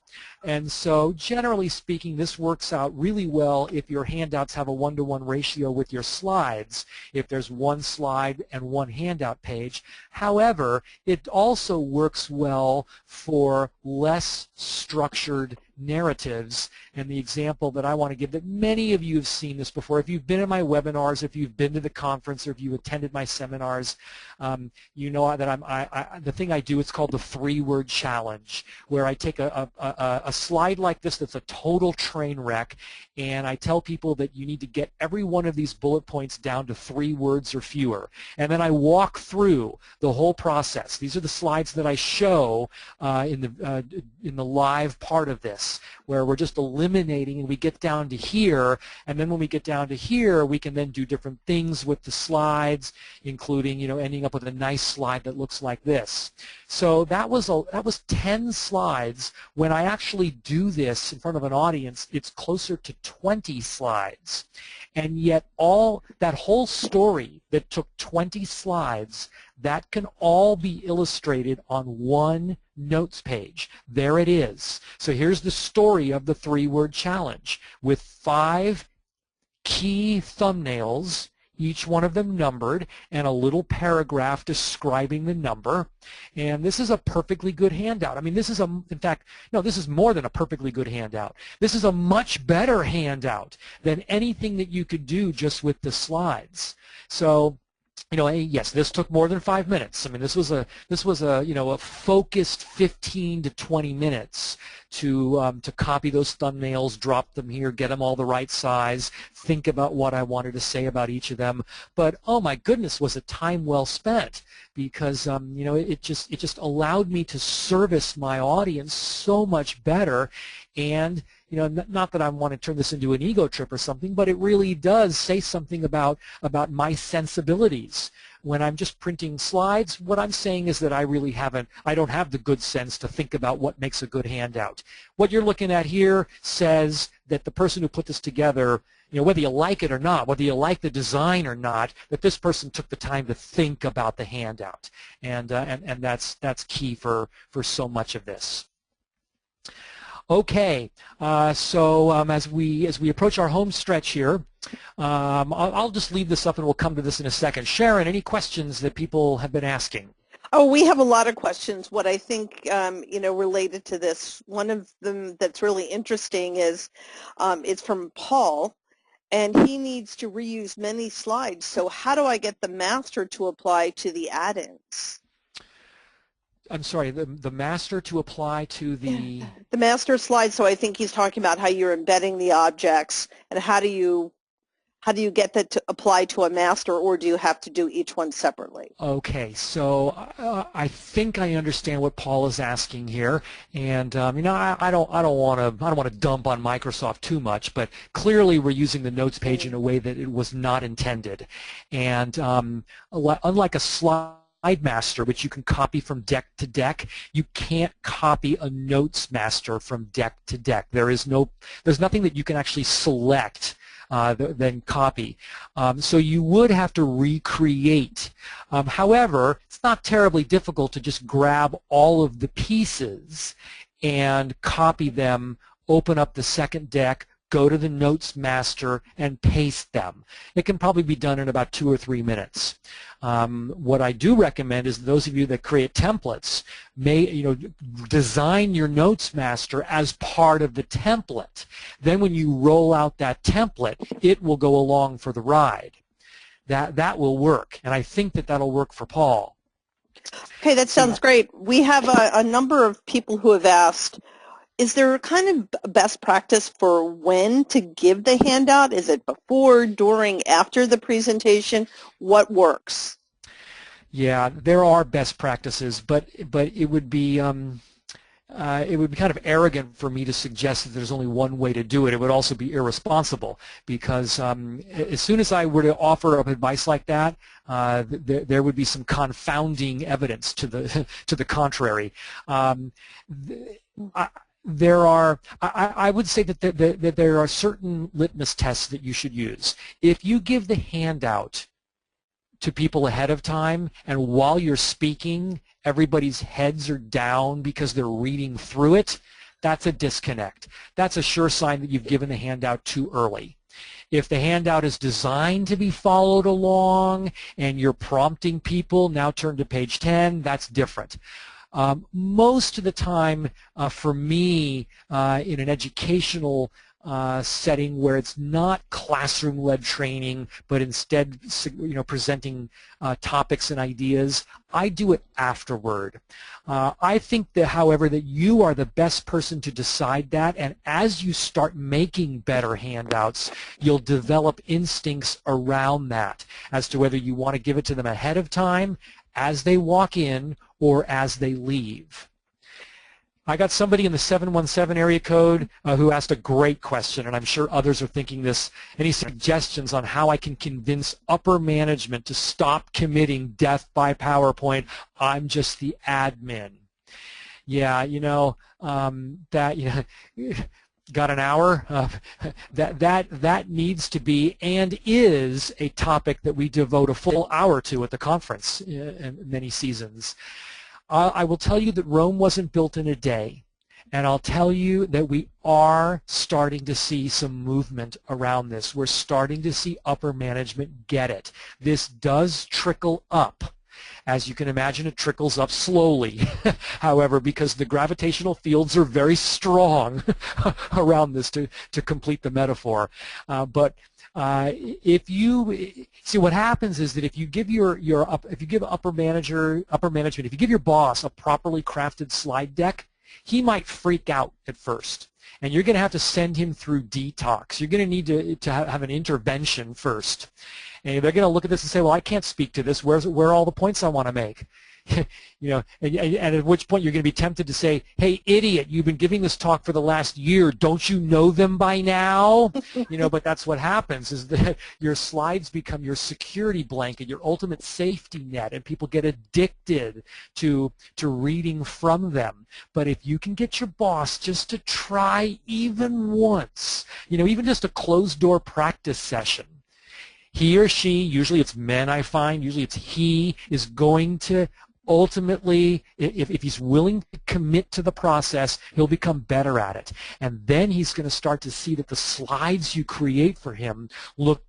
And so generally speaking, this works out really well if your handouts have a 1-to-1 ratio with your slides, if there's one slide and one handout page. However, it also works well for less structured narratives. And the example that I want to give, that many of you have seen this before, if you've been in my webinars, if you've been to the conference, or if you attended my seminars, you know that the thing I do, it's called the 3-word challenge, where I take a slide like this that's a total train wreck, and I tell people that you need to get every one of these bullet points down to 3 words or fewer. And then I walk through the whole process. These are the slides that I show in the live part of this, where we're just eliminating, and we get down to here, and then when we get down to here, we can then do different things with the slides, including, you know, ending up with a nice slide that looks like this. So that was 10 slides. When I actually do this in front of an audience, it's closer to 20 slides. And yet that whole story that took 20 slides, that can all be illustrated on one notes page. There it is. So here's the story of the 3-word challenge with 5 key thumbnails, each one of them numbered, and a little paragraph describing the number. And this is a perfectly good handout. I mean, this is in fact, no, this is more than a perfectly good handout. This is a much better handout than anything that you could do just with the slides. So, you know, yes, this took more than 5 minutes. I mean, this was a you know, a focused 15 to 20 minutes to copy those thumbnails, drop them here, get them all the right size, think about what I wanted to say about each of them. But oh my goodness, was it time well spent, because you know, it just allowed me to service my audience so much better. And you know, not that I want to turn this into an ego trip or something, but it really does say something about my sensibilities. When I'm just printing slides, what I'm saying is that I don't have the good sense to think about what makes a good handout. What you're looking at here says that the person who put this together, you know, whether you like it or not, whether you like the design or not, that this person took the time to think about the handout. And that's key for so much of this. Okay, so as we approach our home stretch here, I'll just leave this up and we'll come to this in a second. Sharon, any questions that people have been asking? Oh, we have a lot of questions. What I think, you know, related to this, one of them that's really interesting is it's from Paul, and he needs to reuse many slides. So how do I get the master to apply to the add-ins? I'm sorry, the master to apply to the... The master slide, so I think he's talking about how you're embedding the objects, and how do you get that to apply to a master, or do you have to do each one separately? Okay, so I think I understand what Paul is asking here, and you know, I don't want to dump on Microsoft too much, but clearly we're using the notes page in a way that it was not intended, and unlike a slide master, which you can copy from deck to deck, you can't copy a notes master from deck to deck. There's nothing that you can actually select then copy. So you would have to recreate. However, it's not terribly difficult to just grab all of the pieces and copy them, open up the second deck, go to the notes master, and paste them. It can probably be done in about 2 or 3 minutes. What I do recommend is those of you that create templates design your notes master as part of the template. Then when you roll out that template, it will go along for the ride. That will work, and I think that'll work for Paul. Okay, that sounds great. We have a number of people who have asked, is there kind of a best practice for when to give the handout? Is it before, during, after the presentation? What works? Yeah, there are best practices, but it would be kind of arrogant for me to suggest that there's only one way to do it. It would also be irresponsible, because as soon as I were to offer up advice like that, there would be some confounding evidence to the contrary. I would say that there are certain litmus tests that you should use. If you give the handout to people ahead of time, and while you're speaking, everybody's heads are down because they're reading through it, that's a disconnect. That's a sure sign that you've given the handout too early. If the handout is designed to be followed along and you're prompting people, now turn to page 10, that's different. Most of the time, for me, in an educational setting where it's not classroom-led training, but instead, presenting topics and ideas, I do it afterward. I think that, however, that you are the best person to decide that, and as you start making better handouts, you'll develop instincts around that as to whether you want to give it to them ahead of time, as they walk in, or as they leave. I got somebody in the 717 area code who asked a great question, and I'm sure others are thinking this. Any suggestions on how I can convince upper management to stop committing death by PowerPoint? I'm just the admin. Yeah, got an hour? That needs to be and is a topic that we devote a full hour to at the conference in many seasons. I will tell you that Rome wasn't built in a day, and I'll tell you that we are starting to see some movement around this. We're starting to see upper management get it. This does trickle up. As you can imagine, it trickles up slowly, however, because the gravitational fields are very strong around this to complete the metaphor. If you see, what happens is that if you give if you give upper management, if you give your boss a properly crafted slide deck, he might freak out at first, and you're going to have to send him through detox. You're going to need to have an intervention first, and they're going to look at this and say, "Well, I can't speak to this. Where are all the points I want to make?" And at which point you're going to be tempted to say, "Hey, idiot, you've been giving this talk for the last year. Don't you know them by now?" But that's what happens, is that your slides become your security blanket, your ultimate safety net, and people get addicted to reading from them. But if you can get your boss just to try even once, even just a closed-door practice session, he or she, usually it's men I find, usually it's he, is going to ultimately, if he's willing to commit to the process, he'll become better at it. And then he's going to start to see that the slides you create for him look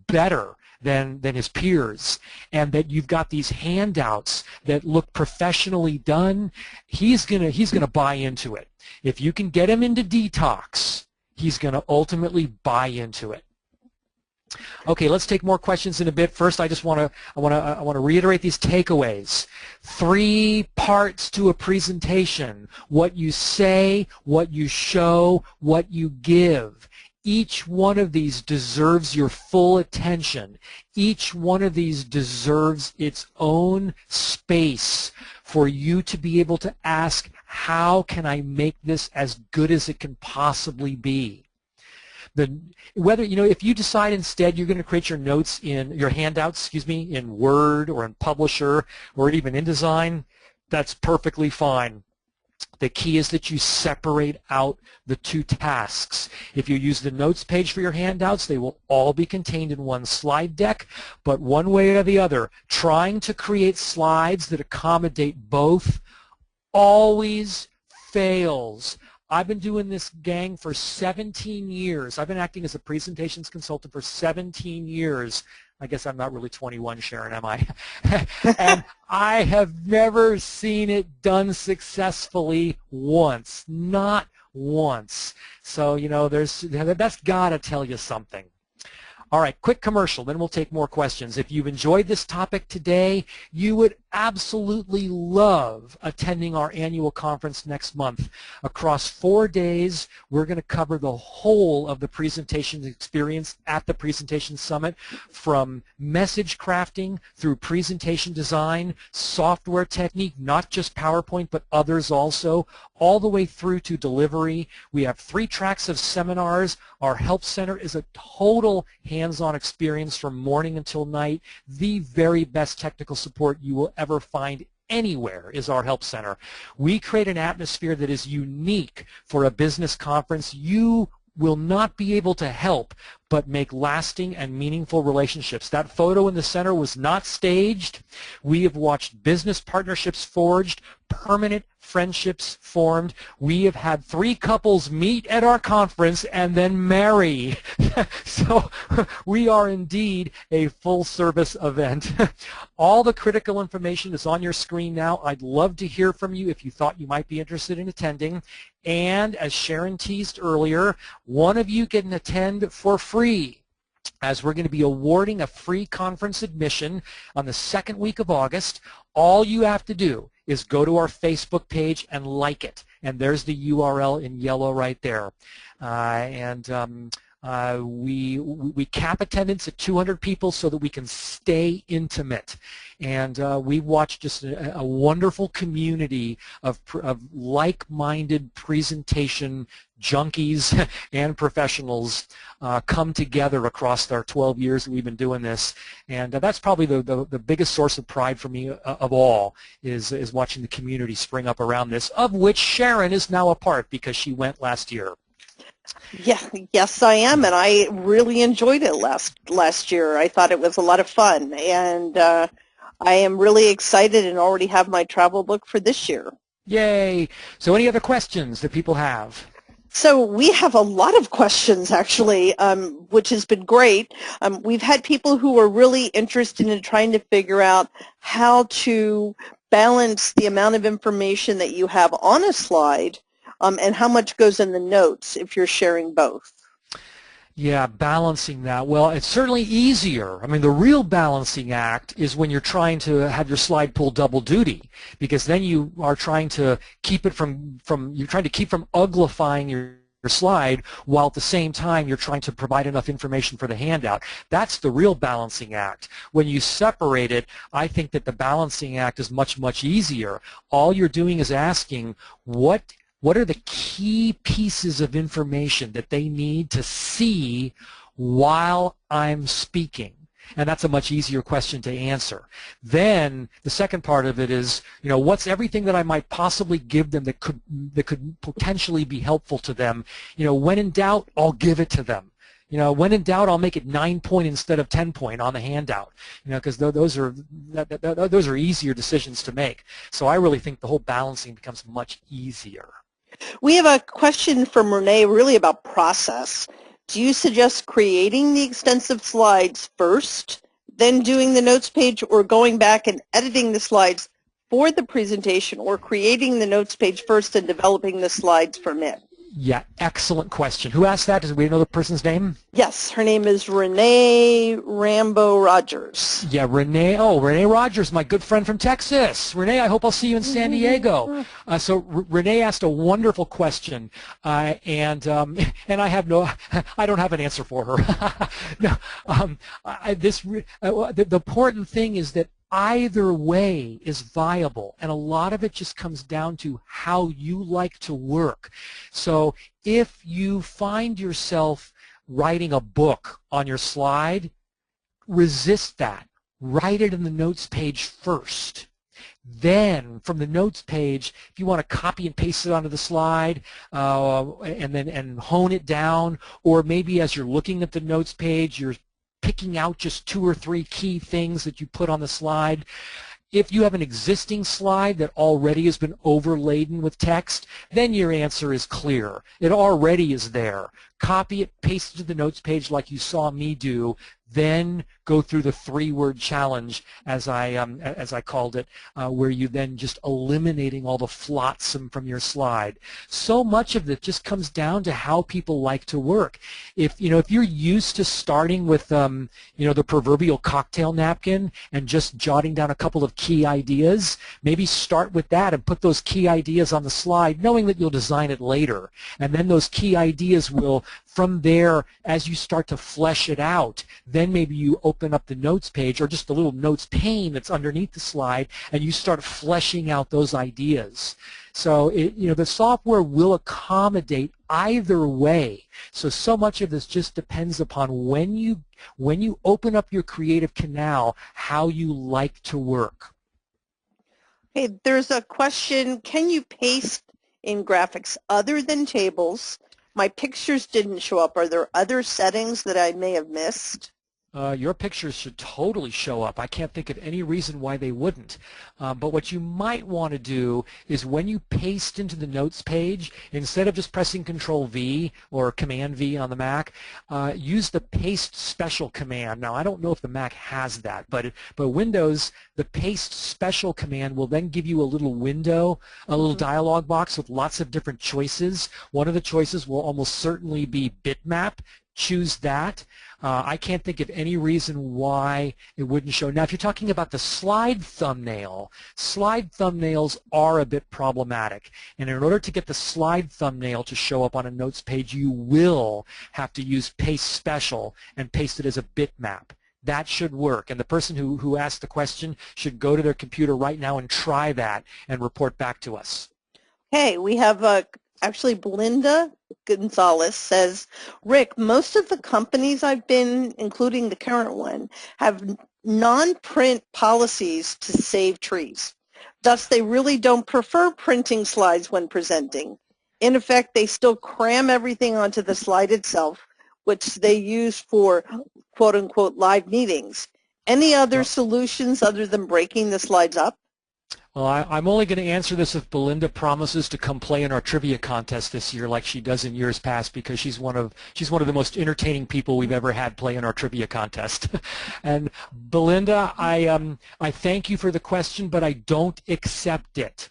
better than his peers, and that you've got these handouts that look professionally done. He's gonna buy into it. If you can get him into detox, he's going to ultimately buy into it. Okay, let's take more questions in a bit. First, I want to reiterate these takeaways. 3 parts to a presentation: what you say, what you show, what you give. Each one of these deserves your full attention. Each one of these deserves its own space for you to be able to ask, how can I make this as good as it can possibly be? If you decide instead you're going to create your notes your handouts, in Word or in Publisher or even InDesign, that's perfectly fine. The key is that you separate out the 2 tasks. If you use the notes page for your handouts, they will all be contained in one slide deck, but one way or the other, trying to create slides that accommodate both always fails. I've been doing this, gang, for 17 years. I've been acting as a presentations consultant for 17 years. I guess I'm not really 21, Sharon, am I? And I have never seen it done successfully once. Not once. So, that's got to tell you something. All right, quick commercial, then we'll take more questions. If you've enjoyed this topic today, you would absolutely love attending our annual conference next month. Across 4 days, we're going to cover the whole of the presentation experience at the Presentation Summit, from message crafting through presentation design, software technique, not just PowerPoint, but others also, all the way through to delivery. We have 3 tracks of seminars. Our Help Center is a total hands-on experience from morning until night. The very best technical support you will ever find anywhere is our Help Center. We create an atmosphere that is unique for a business conference. You will not be able to help but make lasting and meaningful relationships. That photo in the center was not staged. We have watched business partnerships forged, permanent friendships formed. We have had 3 couples meet at our conference and then marry. So we are indeed a full-service event. All the critical information is on your screen now. I'd love to hear from you if you thought you might be interested in attending. And as Sharon teased earlier, one of you can attend for free, as we're going to be awarding a free conference admission on the 2nd week of August. All you have to do is go to our Facebook page and like it. And there's the URL in yellow right there. We cap attendance at 200 people so that we can stay intimate. And we've watched just a wonderful community of like-minded presentation junkies and professionals come together across our 12 years that we've been doing this. And that's probably the biggest source of pride for me of all is watching the community spring up around this, of which Sharon is now a part because she went last year. Yeah, yes, I am, and I really enjoyed it last year. I thought it was a lot of fun, and I am really excited and already have my travel booked for this year. Yay! So any other questions that people have? So we have a lot of questions, actually, which has been great. We've had people who are really interested in trying to figure out how to balance the amount of information that you have on a slide and how much goes in the notes if you're sharing both. Yeah, balancing that. Well, it's certainly easier. I mean, the real balancing act is when you're trying to have your slide pull double duty, because then you are trying to keep it from uglifying your slide, while at the same time you're trying to provide enough information for the handout. That's the real balancing act. When you separate it, I think that the balancing act is much, much easier. All you're doing is asking what are the key pieces of information that they need to see while I'm speaking? And that's a much easier question to answer. Then the second part of it is, what's everything that I might possibly give them that could potentially be helpful to them? When in doubt, I'll give it to them. When in doubt, I'll make it 9-point instead of 10-point on the handout. Because those are easier decisions to make. So I really think the whole balancing becomes much easier. We have a question from Renee really about process. Do you suggest creating the extensive slides first, then doing the notes page, or going back and editing the slides for the presentation, or creating the notes page first and developing the slides from it? Yeah, excellent question. Who asked that? Do we know the person's name? Yes, her name is Renee Rambo Rogers. Yeah, Renee. Oh, Renee Rogers, my good friend from Texas. Renee, I hope I'll see you in San Diego. So Renee asked a wonderful question, and I don't have an answer for her. No, the important thing is that either way is viable, and a lot of it just comes down to how you like to work. So if you find yourself writing a book on your slide, resist that. Write it in the notes page first. Then from the notes page, if you want to copy and paste it onto the slide and hone it down, or maybe as you're looking at the notes page, you're picking out just 2 or 3 key things that you put on the slide. If you have an existing slide that already has been overladen with text, then your answer is clear. It already is there. Copy it, paste it to the notes page like you saw me do, then go through the 3-word challenge, as I called it, where you then just eliminating all the flotsam from your slide. So much of it just comes down to how people like to work. If you're used to starting with the proverbial cocktail napkin and just jotting down a couple of key ideas, maybe start with that and put those key ideas on the slide, knowing that you'll design it later. And then those key ideas will, from there, as you start to flesh it out, then maybe you open up the notes page or just the little notes pane that's underneath the slide, and you start fleshing out those ideas. So the software will accommodate either way. So much of this just depends upon when you open up your creative canal, how you like to work. Okay, there's a question, can you paste in graphics other than tables My pictures didn't show up. Are there other settings that I may have missed? Your pictures should totally show up. I can't think of any reason why they wouldn't. But what you might want to do is when you paste into the notes page, instead of just pressing Control V or Command V on the Mac, use the paste special command. Now, I don't know if the Mac has that, but Windows, the paste special command will then give you a little window, a little dialog box with lots of different choices. One of the choices will almost certainly be bitmap. Choose that. I can't think of any reason why it wouldn't show. Now, if you're talking about the slide thumbnail, slide thumbnails are a bit problematic. And in order to get the slide thumbnail to show up on a notes page, you will have to use paste special and paste it as a bitmap. That should work. And the person who asked the question should go to their computer right now and try that and report back to us. Okay, we have actually Belinda Gonzalez says, Rick, most of the companies I've been, including the current one, have non-print policies to save trees. Thus, they really don't prefer printing slides when presenting. In effect, they still cram everything onto the slide itself, which they use for quote-unquote live meetings. Any other solutions other than breaking the slides up? Well, I'm only going to answer this if Belinda promises to come play in our trivia contest this year like she does in years past, because she's one of the most entertaining people we've ever had play in our trivia contest. And Belinda, I thank you for the question, but I don't accept it.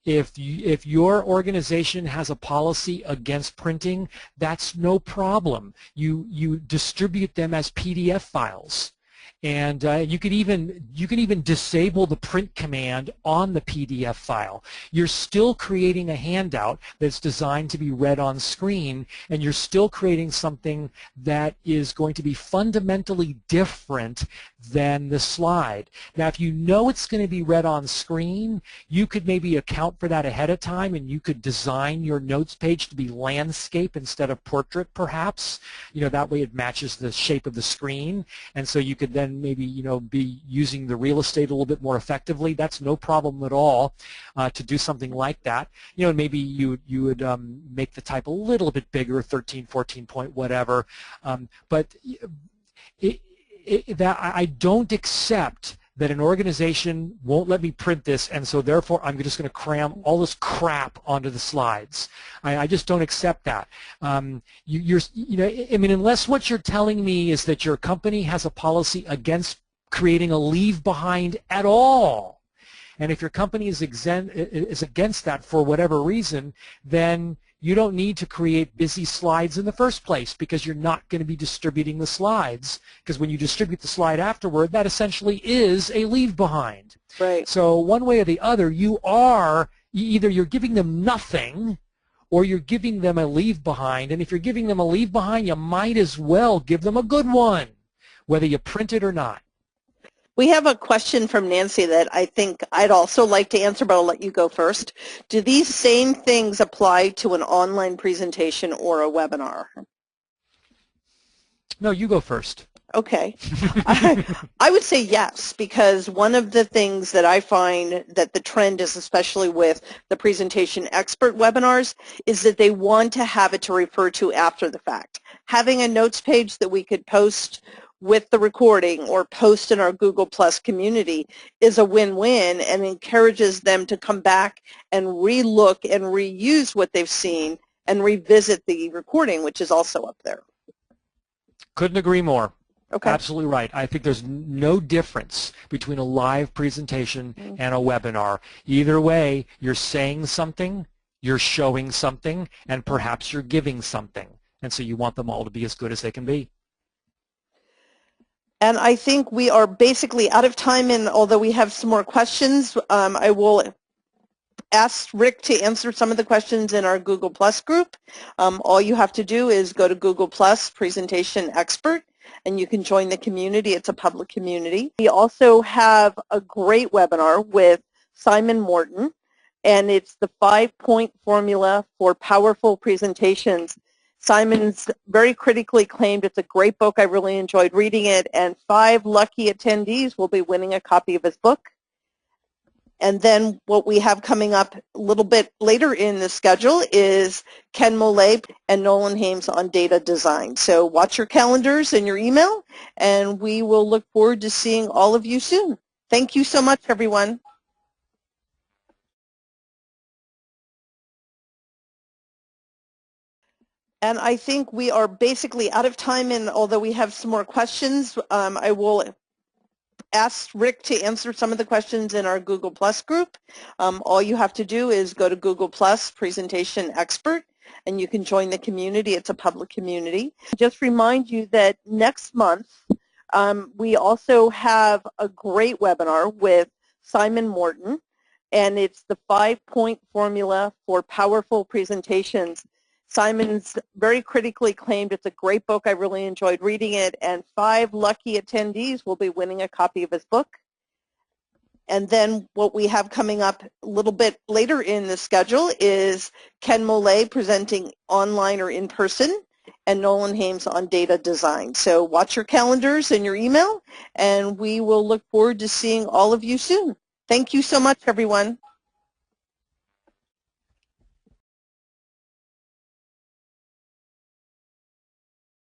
If your organization has a policy against printing, that's no problem. You distribute them as PDF files. And you can even disable the print command on the PDF file. You're still creating a handout that's designed to be read on screen, and you're still creating something that is going to be fundamentally different than the slide. Now, if you know it's going to be read on screen, you could maybe account for that ahead of time, and you could design your notes page to be landscape instead of portrait, perhaps. That way it matches the shape of the screen, and so you could then maybe be using the real estate a little bit more effectively. That's no problem at all to do something like that. Maybe you would make the type a little bit bigger, 13, 14 point, whatever. But I don't accept that an organization won't let me print this, and so therefore I'm just going to cram all this crap onto the slides. I just don't accept that. Unless what you're telling me is that your company has a policy against creating a leave behind at all, and if your company is against that for whatever reason, then you don't need to create busy slides in the first place, because you're not going to be distributing the slides, because when you distribute the slide afterward, that essentially is a leave behind. Right. So one way or the other, either you're giving them nothing or you're giving them a leave behind, and if you're giving them a leave behind, you might as well give them a good one, whether you print it or not. We have a question from Nancy that I think I'd also like to answer, but I'll let you go first. Do these same things apply to an online presentation or a webinar? No, you go first. Okay. I would say yes, because one of the things that I find that the trend is, especially with the Presentation Expert webinars, is that they want to have it to refer to after the fact. Having a notes page that we could post with the recording or post in our Google Plus community is a win-win, and encourages them to come back and re-look and reuse what they've seen and revisit the recording, which is also up there. Couldn't agree more. Okay. Absolutely right. I think there's no difference between a live presentation and a webinar. Either way, you're saying something, you're showing something, and perhaps you're giving something. And so you want them all to be as good as they can be. And I think we are basically out of time, and although we have some more questions, I will ask Rick to answer some of the questions in our Google Plus group. All you have to do is go to Google Plus Presentation Expert, and you can join the community. It's a public community. We also have a great webinar with Simon Morton, and it's the 5-point formula for powerful presentations. Simon's very critically acclaimed. It's a great book. I really enjoyed reading it, and 5 lucky attendees will be winning a copy of his book. And then what we have coming up a little bit later in the schedule is Ken Mollet and Nolan Hames on data design. So watch your calendars and your email, and we will look forward to seeing all of you soon. Thank you so much, everyone. And I think we are basically out of time, and although we have some more questions, I will ask Rick to answer some of the questions in our Google Plus group. All you have to do is go to Google Plus PresentationXpert, and you can join the community. It's a public community. Just remind you that next month we also have a great webinar with Simon Morton, and it's the 5-point formula for powerful presentations. Simon's very critically acclaimed. It's a great book. I really enjoyed reading it, and 5 lucky attendees will be winning a copy of his book. And then what we have coming up a little bit later in the schedule is Ken Mollet presenting online or in person, and Nolan Hames on data design. So watch your calendars and your email, and we will look forward to seeing all of you soon. Thank you so much, everyone.